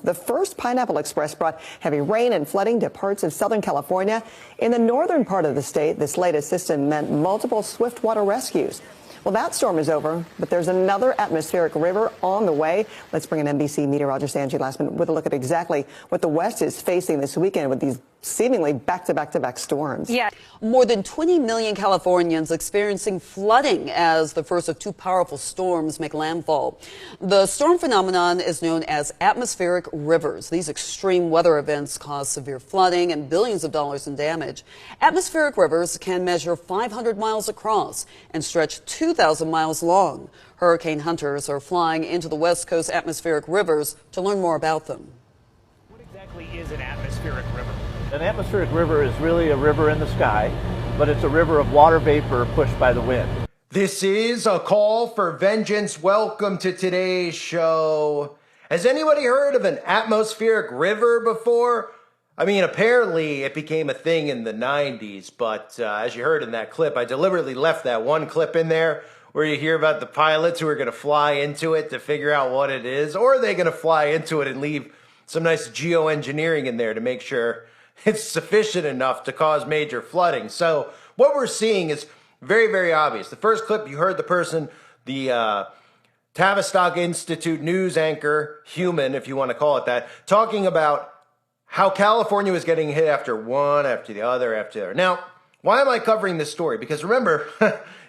The first Pineapple Express brought heavy rain and flooding to parts of Southern California. In the northern part of the state, this latest system meant multiple swiftwater rescues. Well, that storm is over, but there's another atmospheric river on the way. Let's bring in NBC meteorologist Angie Glassman with a look at exactly what the West is facing this weekend with these seemingly back-to-back-to-back storms. Yeah, more than 20 million Californians experiencing flooding as the first of two powerful storms make landfall. The storm phenomenon is known as atmospheric rivers. These extreme weather events cause severe flooding and billions of dollars in damage. Atmospheric rivers can measure 500 miles across and stretch 2,000 miles long. Hurricane hunters are flying into the West Coast atmospheric rivers to learn more about them. What exactly is an atmospheric river? An atmospheric river is really a river in the sky, but it's a river of water vapor pushed by the wind. This is a call for vengeance. Welcome to today's show. Has anybody heard of an atmospheric river before? I mean, apparently it became a thing in the 90s, but as you heard in that clip, I deliberately left that one clip in there where you hear about the pilots who are going to fly into it to figure out what it is, or are they going to fly into it and leave some nice geoengineering in there to make sure it's sufficient enough to cause major flooding. So what we're seeing is very, very obvious. The first clip, you heard the person, the Tavistock Institute news anchor, human, if you want to call it that, talking about how California was getting hit after one, after the other, after the other. Now, why am I covering this story? Because remember,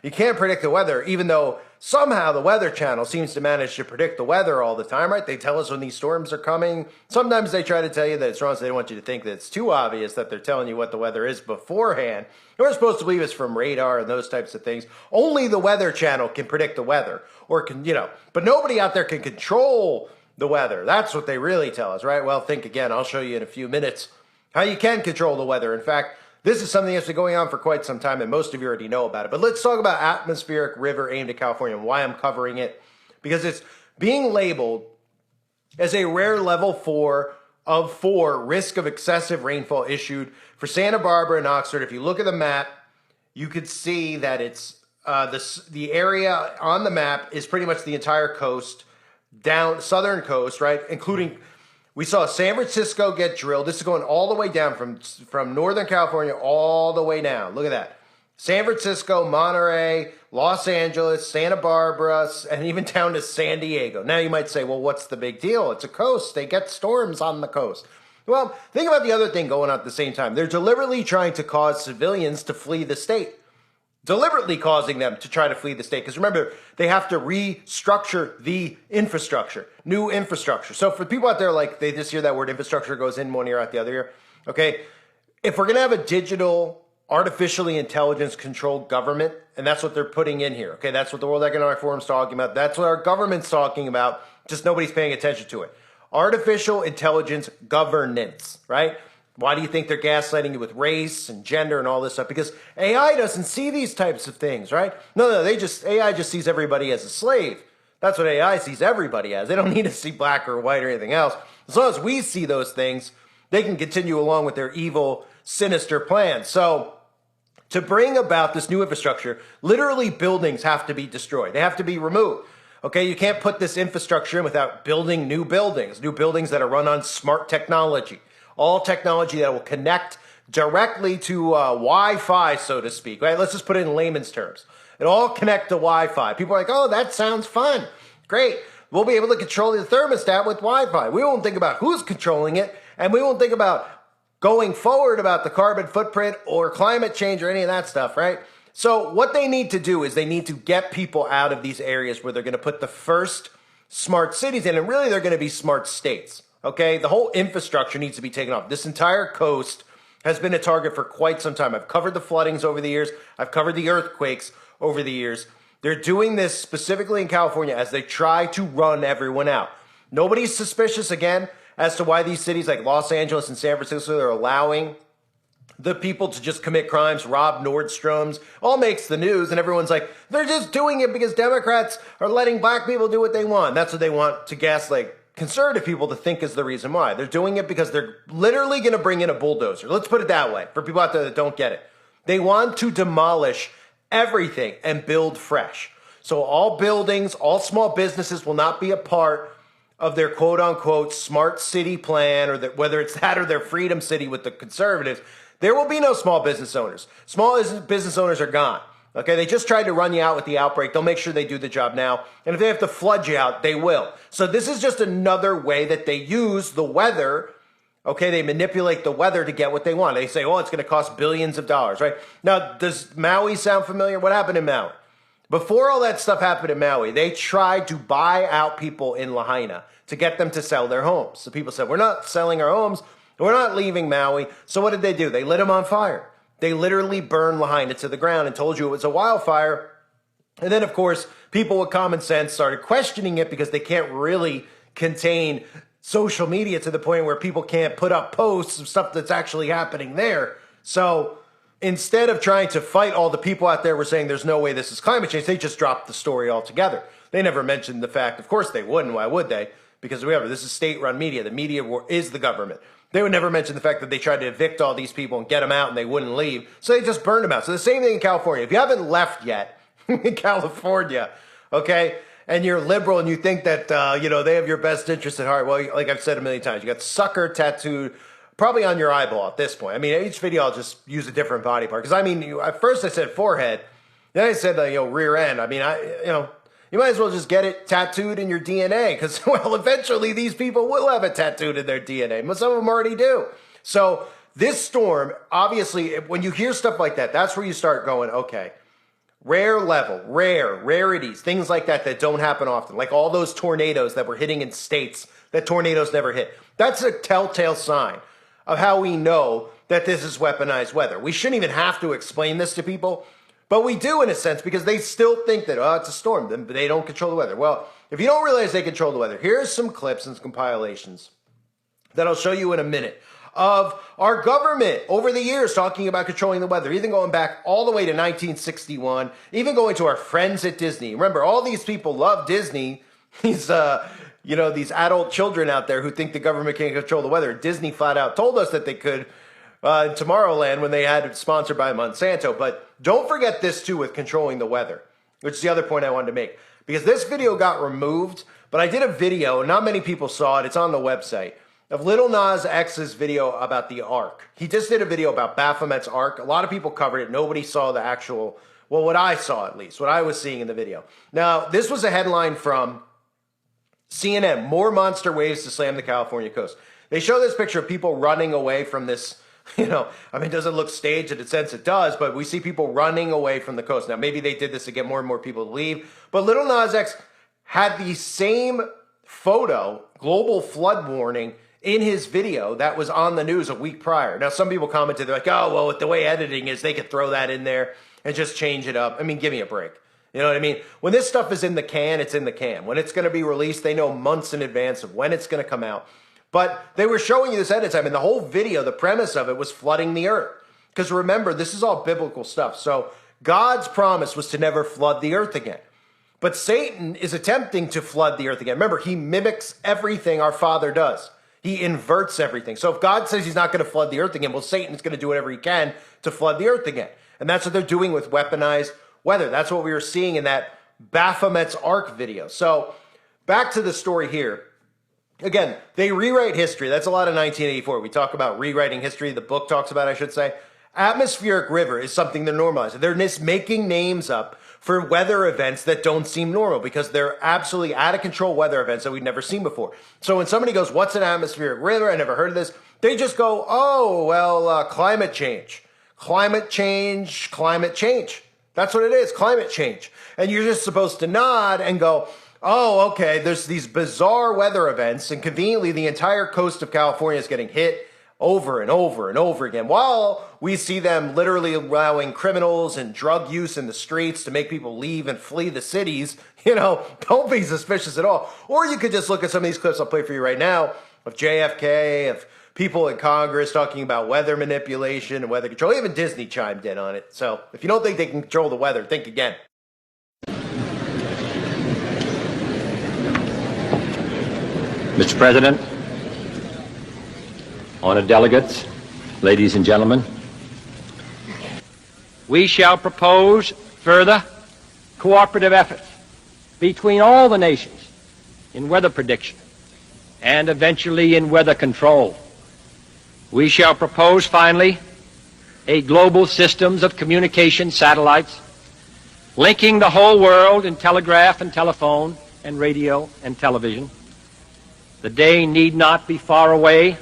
you can't predict the weather, even though somehow the Weather Channel seems to manage to predict the weather all the time, right? They tell us when these storms are coming. Sometimes they try to tell you that it's wrong, so they don't want you to think that it's too obvious that they're telling you what the weather is beforehand. We're supposed to believe it's from radar and those types of things. Only the Weather Channel can predict the weather, or can, but nobody out there can control the weather. That's what they really tell us, right? Well, think again. I'll show you in a few minutes how you can control the weather. In fact, this is something that's been going on for quite some time, and most of you already know about it. But let's talk about atmospheric river aimed at California and why I'm covering it. Because it's being labeled as a rare level 4 of 4 risk of excessive rainfall issued for Santa Barbara and Oxnard. If you look at the map, you could see that it's the area on the map is pretty much the entire coast, down southern coast, right? Including, we saw San Francisco get drilled. This is going all the way down from Northern California all the way down. Look at that. San Francisco, Monterey, Los Angeles, Santa Barbara, and even down to San Diego. Now you might say, well, what's the big deal? It's a coast. They get storms on the coast. Well, think about the other thing going on at the same time. They're deliberately trying to cause civilians to flee the state. Deliberately causing them to try to flee the state. Because remember, they have to restructure the infrastructure, new infrastructure. So for people out there, like they just hear that word infrastructure goes in one ear out the other ear. Okay, if we're going to have a digital, artificially intelligence controlled government, and that's what they're putting in here. Okay, that's what the World Economic Forum's talking about. That's what our government's talking about. Just nobody's paying attention to it. Artificial intelligence governance, right? Why do you think they're gaslighting you with race and gender and all this stuff? Because AI doesn't see these types of things, right? No, AI just sees everybody as a slave. That's what AI sees everybody as. They don't need to see black or white or anything else. As long as we see those things, they can continue along with their evil, sinister plans. So to bring about this new infrastructure, literally buildings have to be destroyed. They have to be removed. Okay, you can't put this infrastructure in without building new buildings that are run on smart technology. All technology that will connect directly to Wi-Fi, so to speak, right? Let's just put it in layman's terms. It'll all connect to Wi-Fi. People are like, oh, that sounds fun. Great. We'll be able to control the thermostat with Wi-Fi. We won't think about who's controlling it, and we won't think about going forward about the carbon footprint or climate change or any of that stuff, right? So what they need to do is they need to get people out of these areas where they're going to put the first smart cities in, and really they're going to be smart states. Okay, the whole infrastructure needs to be taken off. This entire coast has been a target for quite some time. I've covered the floodings over the years. I've covered the earthquakes over the years. They're doing this specifically in California as they try to run everyone out. Nobody's suspicious, again, as to why these cities like Los Angeles and San Francisco are allowing the people to just commit crimes, rob Nordstroms, all makes the news, and everyone's like, they're just doing it because Democrats are letting black people do what they want. That's what they want to gaslight conservative people to think is the reason why. They're doing it because they're literally going to bring in a bulldozer. Let's put it that way for people out there that don't get it. They want to demolish everything and build fresh. So all buildings, all small businesses will not be a part of their quote unquote smart city plan, or that, whether it's that or their freedom city with the conservatives, there will be no small business owners. Small business owners are gone. Okay, they just tried to run you out with the outbreak. They'll make sure they do the job now. And if they have to flood you out, they will. So this is just another way that they use the weather. Okay, they manipulate the weather to get what they want. They say, oh, it's going to cost billions of dollars, right? Now, does Maui sound familiar? What happened in Maui? Before all that stuff happened in Maui, they tried to buy out people in Lahaina to get them to sell their homes. So people said, we're not selling our homes. We're not leaving Maui. So what did they do? They lit them on fire. They literally burned Lahaina to the ground and told you it was a wildfire. And then, of course, people with common sense started questioning it because they can't really contain social media to the point where people can't put up posts of stuff that's actually happening there. So instead of trying to fight all the people out there who were saying there's no way this is climate change, they just dropped the story altogether. They never mentioned the fact, of course they wouldn't, why would they? Because remember, this is state-run media. The media is the government. They would never mention the fact that they tried to evict all these people and get them out and they wouldn't leave. So they just burned them out. So the same thing in California. If you haven't left yet in California, okay, and you're liberal and you think that, they have your best interest at heart, well, like I've said a million times, you got sucker tattooed probably on your eyeball at this point. I mean, each video I'll just use a different body part. Because, I mean, at first I said forehead. Then I said, rear end. I mean, you might as well just get it tattooed in your DNA because, well, eventually these people will have it tattooed in their DNA. But some of them already do. So this storm, obviously, when you hear stuff like that, that's where you start going, okay, rarities, things like that don't happen often. Like all those tornadoes that were hitting in states that tornadoes never hit. That's a telltale sign of how we know that this is weaponized weather. We shouldn't even have to explain this to people. But we do, in a sense, because they still think that, it's a storm. They don't control the weather. Well, if you don't realize they control the weather, here's some clips and some compilations that I'll show you in a minute of our government over the years talking about controlling the weather, even going back all the way to 1961, even going to our friends at Disney. Remember, all these people love Disney. These, these adult children out there who think the government can't control the weather. Disney flat out told us that they could. Tomorrowland when they had it sponsored by Monsanto. But don't forget this too with controlling the weather, which is the other point I wanted to make. Because this video got removed, but I did a video, not many people saw it, it's on the website, of Lil Nas X's video about the Ark. He just did a video about Baphomet's Ark. A lot of people covered it. Nobody saw the actual, well, what I saw at least, what I was seeing in the video. Now, this was a headline from CNN, more monster waves to slam the California coast. They show this picture of people running away from this. Does it look staged? In a sense it does, but we see people running away from the coast. Now, maybe they did this to get more and more people to leave, but Lil Nas X had the same photo, global flood warning, in his video that was on the news a week prior. Now, some people commented, they're like, oh, well, with the way editing is, they could throw that in there and just change it up. I mean, give me a break. You know what I mean? When this stuff is in the can, it's in the can. When it's going to be released, they know months in advance of when it's going to come out. But they were showing you this ahead of time, and the whole video, the premise of it was flooding the earth. Because remember, this is all biblical stuff. So God's promise was to never flood the earth again. But Satan is attempting to flood the earth again. Remember, he mimics everything our Father does. He inverts everything. So if God says he's not going to flood the earth again, well, Satan's going to do whatever he can to flood the earth again. And that's what they're doing with weaponized weather. That's what we were seeing in that Baphomet's Ark video. So back to the story here. Again, they rewrite history. That's a lot of 1984. We talk about rewriting history. The book talks about, I should say. Atmospheric river is something they're normalizing. They're just making names up for weather events that don't seem normal because they're absolutely out of control weather events that we've never seen before. So when somebody goes, what's an atmospheric river? I never heard of this. They just go, oh, well, climate change. Climate change, climate change. That's what it is, climate change. And you're just supposed to nod and go, oh, okay, there's these bizarre weather events, and conveniently the entire coast of California is getting hit over and over and over again, while we see them literally allowing criminals and drug use in the streets to make people leave and flee the cities. Don't be suspicious at all. Or you could just look at some of these clips I'll play for you right now of JFK, of people in Congress talking about weather manipulation and weather control. Even Disney chimed in on it. So if you don't think they can control the weather, think again. Mr. President, honored delegates, ladies and gentlemen, we shall propose further cooperative efforts between all the nations in weather prediction and eventually in weather control. We shall propose, finally, a global systems of communication satellites linking the whole world in telegraph and telephone and radio and television. The day need not be far away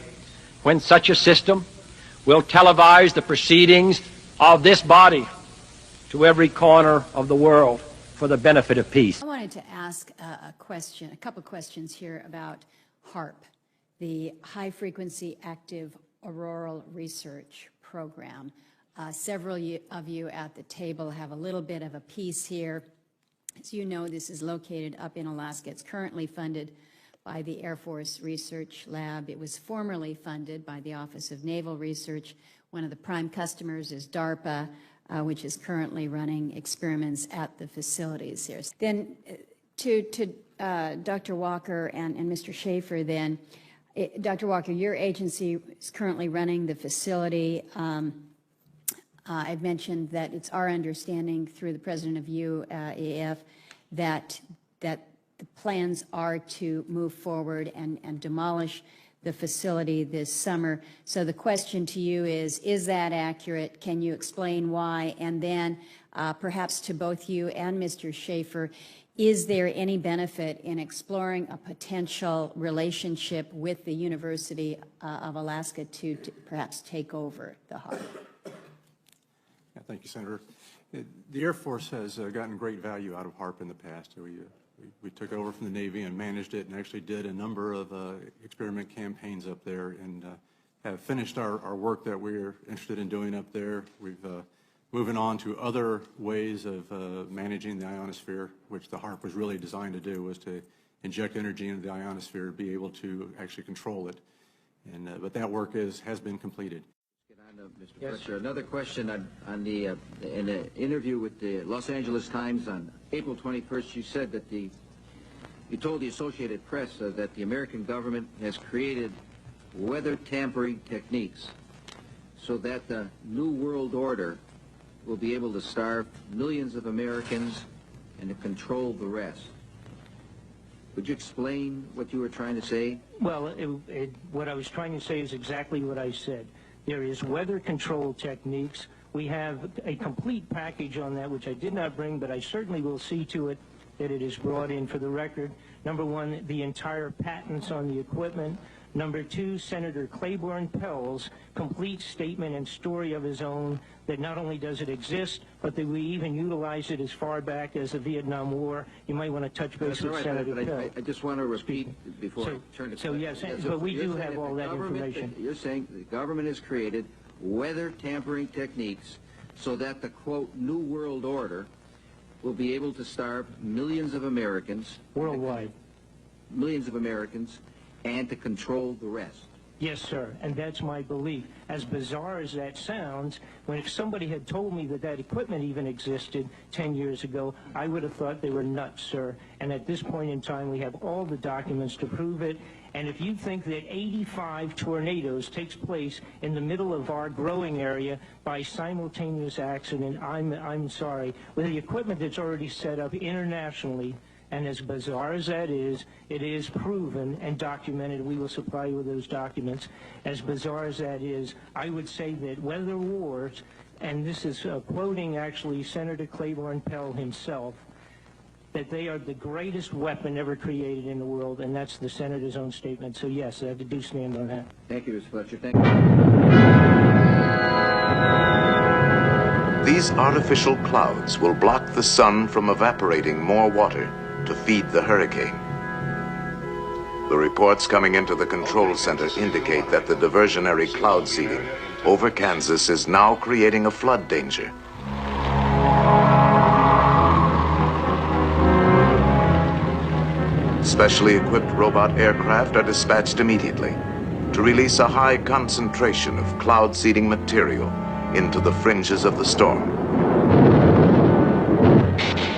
when such a system will televise the proceedings of this body to every corner of the world for the benefit of peace. I wanted to ask a couple questions here about HAARP, the High Frequency Active Auroral Research Program. Several of you at the table have a little bit of a piece here. As you know, this is located up in Alaska. It's currently funded by the Air Force Research Lab. It was formerly funded by the Office of Naval Research. One of the prime customers is DARPA, which is currently running experiments at the facilities here. Then to Dr. Walker and Mr. Schaefer then, Dr. Walker, your agency is currently running the facility. I've mentioned that it's our understanding through the president of UAF that the plans are to move forward and demolish the facility this summer. So the question to you is that accurate? Can you explain why? And then perhaps to both you and Mr. Schaefer, is there any benefit in exploring a potential relationship with the University of Alaska to perhaps take over the HAARP? Yeah, thank you, Senator. The Air Force has gotten great value out of HAARP in the past. We took over from the Navy and managed it and actually did a number of experiment campaigns up there and have finished our work that we're interested in doing up there. We've moving on to other ways of managing the ionosphere, which the HAARP was really designed to do, was to inject energy into the ionosphere, be able to actually control it. And but that work has been completed. Mr. Fletcher, another question on the in an interview with the Los Angeles Times on April 21st, you said that you told the Associated Press that the American government has created weather tampering techniques so that the New World Order will be able to starve millions of Americans and to control the rest. Would you explain what you were trying to say? Well, what I was trying to say is exactly what I said. There is weather control techniques. We have a complete package on that, which I did not bring, but I certainly will see to it that it is brought in for the record. Number one, the entire patents on the equipment. Number two, Senator Claiborne Pell's complete statement and story of his own that not only does it exist, but that we even utilized it as far back as the Vietnam War. You might want to touch base with Senator Pell. I just want to repeat before I turn to yes, but we do have all that information. You're saying the government has created weather tampering techniques so that the, quote, New World Order will be able to starve millions of Americans. Worldwide. Millions of Americans, and to control the rest. Yes, sir, and that's my belief. As bizarre as that sounds, if somebody had told me that that equipment even existed 10 years ago, I would have thought they were nuts, sir. And at this point in time, we have all the documents to prove it. And if you think that 85 tornadoes takes place in the middle of our growing area by simultaneous accident, I'm sorry. With the equipment that's already set up internationally, and as bizarre as that is, it is proven and documented. We will supply you with those documents. As bizarre as that is, I would say that weather wars, and this is quoting actually Senator Claiborne Pell himself, that they are the greatest weapon ever created in the world, and that's the Senator's own statement. So yes, I do stand on that. Thank you, Mr. Fletcher. Thank you. These artificial clouds will block the sun from evaporating more water to feed the hurricane. The reports coming into the control center indicate that the diversionary cloud seeding over Kansas is now creating a flood danger. Specially equipped robot aircraft are dispatched immediately to release a high concentration of cloud seeding material into the fringes of the storm.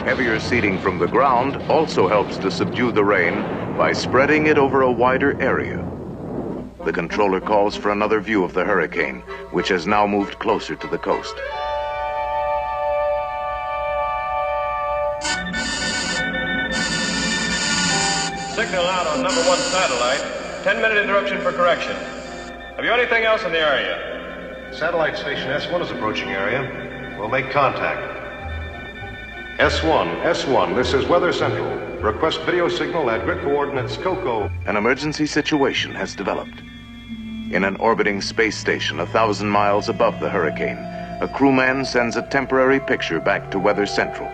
Heavier seeding from the ground also helps to subdue the rain by spreading it over a wider area. The controller calls for another view of the hurricane, which has now moved closer to the coast. Signal out on #1 satellite. 10-minute interruption for correction. Have you anything else in the area? Satellite station S1 is approaching area. We'll make contact. S1, this is Weather Central. Request video signal at grid coordinates COCO. An emergency situation has developed. In an orbiting space station 1,000 miles above the hurricane, a crewman sends a temporary picture back to Weather Central.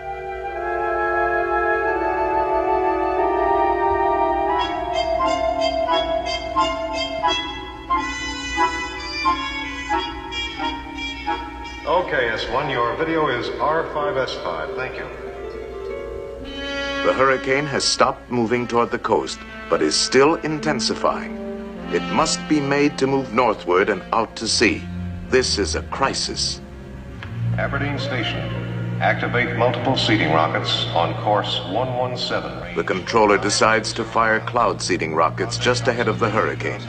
Okay, S1, your video is R5S5. Thank you. The hurricane has stopped moving toward the coast, but is still intensifying. It must be made to move northward and out to sea. This is a crisis. Aberdeen Station, activate multiple seeding rockets on course 117. The controller decides to fire cloud seeding rockets just ahead of the hurricane,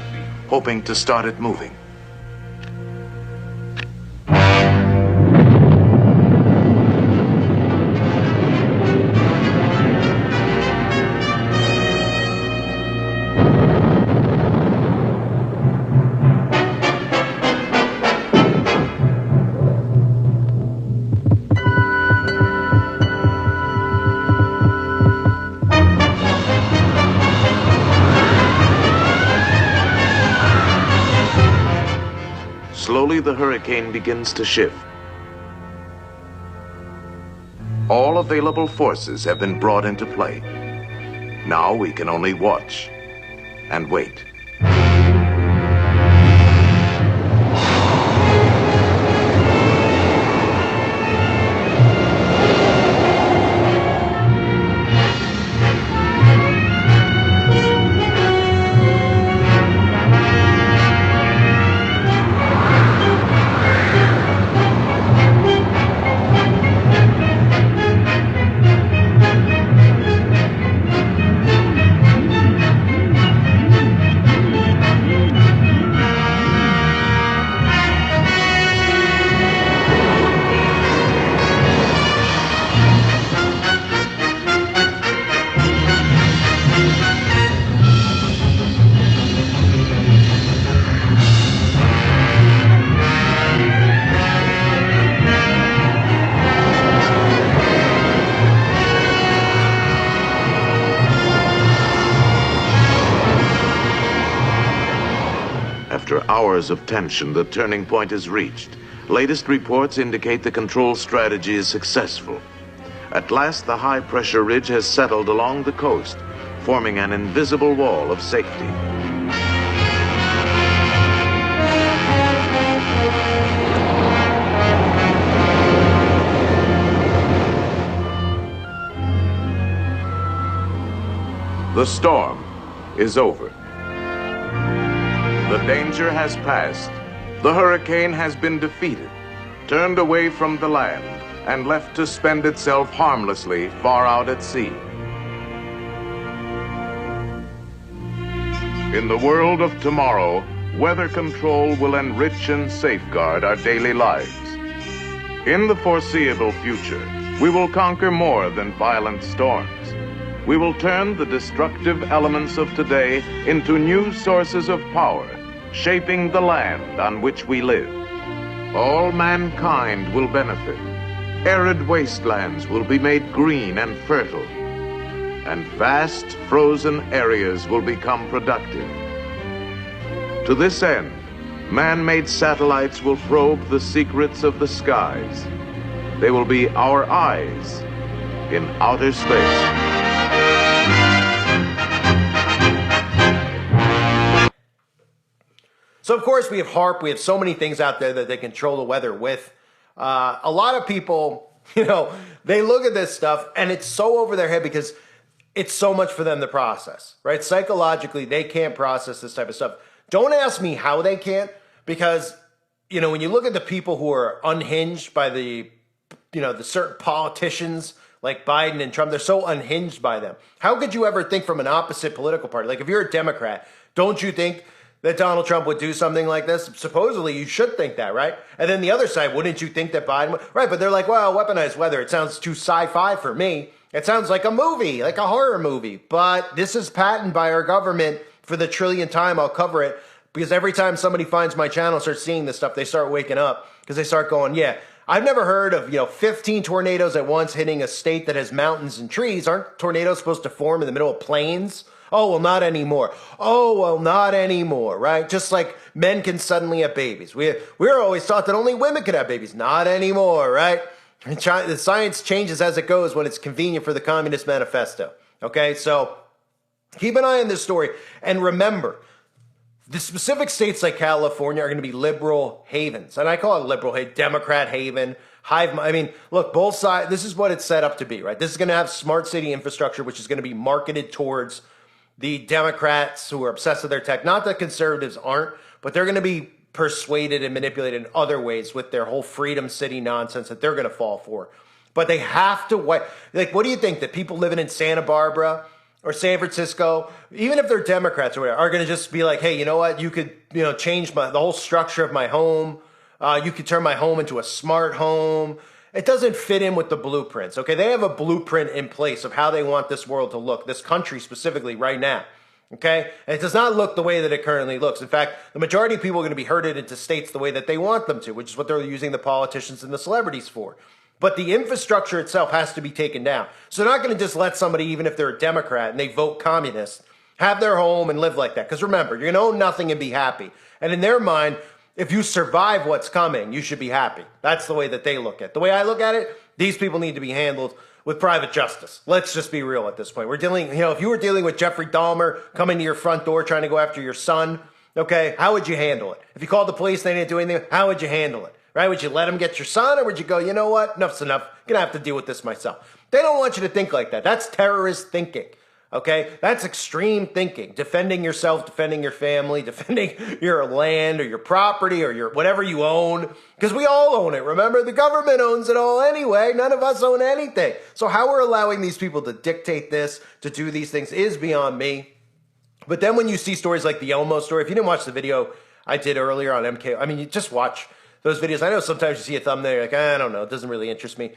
hoping to start it moving. Slowly, the hurricane begins to shift. All available forces have been brought into play. Now we can only watch and wait. After hours of tension, the turning point is reached. Latest reports indicate the control strategy is successful. At last, the high-pressure ridge has settled along the coast, forming an invisible wall of safety. The storm is over. The danger has passed. The hurricane has been defeated, turned away from the land, and left to spend itself harmlessly far out at sea. In the world of tomorrow, weather control will enrich and safeguard our daily lives. In the foreseeable future, we will conquer more than violent storms. We will turn the destructive elements of today into new sources of power, shaping the land on which we live. All mankind will benefit. Arid wastelands will be made green and fertile, and vast frozen areas will become productive. To this end, man-made satellites will probe the secrets of the skies. They will be our eyes in outer space. So, of course, we have HAARP. We have so many things out there that they control the weather with. A lot of people, they look at this stuff and it's so over their head because it's so much for them to process, right? Psychologically, they can't process this type of stuff. Don't ask me how they can't, because, when you look at the people who are unhinged by the certain politicians like Biden and Trump, they're so unhinged by them. How could you ever think from an opposite political party? Like, if you're a Democrat, don't you think that Donald Trump would do something like this? Supposedly, you should think that, right? And then the other side, wouldn't you think that Biden would? Right, but they're like, well, weaponized weather, it sounds too sci-fi for me. It sounds like a movie, like a horror movie. But this is patented by our government for the trillionth time, I'll cover it, because every time somebody finds my channel and starts seeing this stuff, they start waking up, because they start going, yeah, I've never heard of, 15 tornadoes at once hitting a state that has mountains and trees. Aren't tornadoes supposed to form in the middle of plains? Oh, well, not anymore. Oh, well, not anymore, right? Just like men can suddenly have babies. We're always taught that only women could have babies. Not anymore, right? The science changes as it goes when it's convenient for the Communist Manifesto. Okay, so keep an eye on this story. And remember, the specific states like California are going to be liberal havens. And I call it liberal haven, Democrat haven, hive. I mean, look, both sides, this is what it's set up to be, right? This is going to have smart city infrastructure, which is going to be marketed towards the Democrats who are obsessed with their tech. Not that conservatives aren't, but they're going to be persuaded and manipulated in other ways with their whole Freedom City nonsense that they're going to fall for. But they have to, what do you think, that people living in Santa Barbara or San Francisco, even if they're Democrats or whatever, are going to just be like, hey, you know what, you could, change the whole structure of my home. You could turn my home into a smart home. It doesn't fit in with the blueprints, okay? They have a blueprint in place of how they want this world to look, this country specifically right now, okay? And it does not look the way that it currently looks. In fact, the majority of people are going to be herded into states the way that they want them to, which is what they're using the politicians and the celebrities for. But the infrastructure itself has to be taken down. So they're not going to just let somebody, even if they're a Democrat and they vote communist, have their home and live like that. Because remember, you're going to own nothing and be happy. And in their mind, if you survive what's coming, you should be happy. That's the way that they look at it. The way I look at it, these people need to be handled with private justice. Let's just be real at this point. We're dealing, if you were dealing with Jeffrey Dahmer coming to your front door trying to go after your son, okay, how would you handle it? If you called the police and they didn't do anything, how would you handle it? Right? Would you let him get your son, or would you go, you know what? Enough's enough. I'm going to have to deal with this myself. They don't want you to think like that. That's terrorist thinking. Okay? That's extreme thinking. Defending yourself, defending your family, defending your land or your property or your whatever you own. Because we all own it. Remember, the government owns it all anyway. None of us own anything. So how we're allowing these people to dictate this, to do these things, is beyond me. But then when you see stories like the Elmo story, if you didn't watch the video I did earlier on MK, I mean, you just watch those videos. I know sometimes you see a thumbnail, you're like, I don't know, it doesn't really interest me.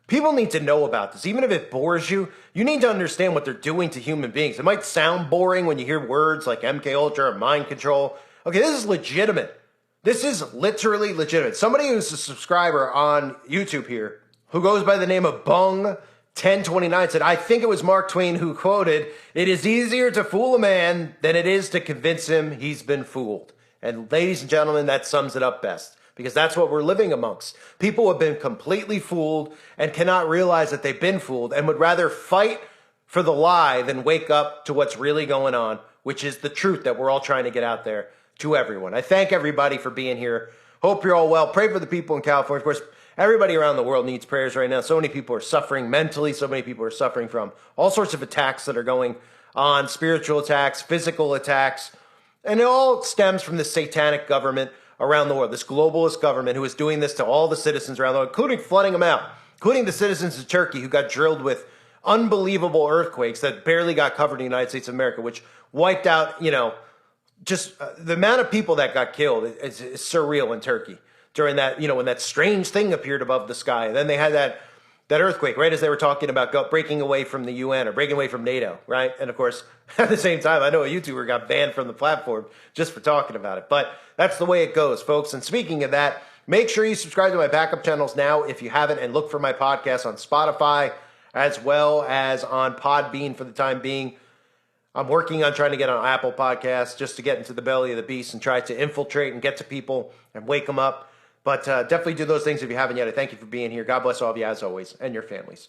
People need to know about this. Even if it bores you, you need to understand what they're doing to human beings. It might sound boring when you hear words like MK Ultra or mind control. Okay, this is legitimate. This is literally legitimate. Somebody who's a subscriber on YouTube here, who goes by the name of Bung1029, said, I think it was Mark Twain who quoted, "It is easier to fool a man than it is to convince him he's been fooled." And ladies and gentlemen, that sums it up best. Because that's what we're living amongst. People have been completely fooled and cannot realize that they've been fooled and would rather fight for the lie than wake up to what's really going on, which is the truth that we're all trying to get out there to everyone. I thank everybody for being here. Hope you're all well. Pray for the people in California. Of course, everybody around the world needs prayers right now. So many people are suffering mentally. So many people are suffering from all sorts of attacks that are going on, spiritual attacks, physical attacks. And it all stems from the satanic government around the world, this globalist government who is doing this to all the citizens around the world, including flooding them out, including the citizens of Turkey who got drilled with unbelievable earthquakes that barely got covered in the United States of America, which wiped out, just the amount of people that got killed is surreal in Turkey during that, when that strange thing appeared above the sky. And then they had that earthquake right as they were talking about breaking away from the UN or breaking away from NATO, right? And of course, at the same time, I know a YouTuber got banned from the platform just for talking about it. But that's the way it goes, folks. And speaking of that, make sure you subscribe to my backup channels now if you haven't, and look for my podcast on Spotify as well as on Podbean for the time being. I'm working on trying to get on Apple Podcasts just to get into the belly of the beast and try to infiltrate and get to people and wake them up. But definitely do those things if you haven't yet. I thank you for being here. God bless all of you as always, and your families.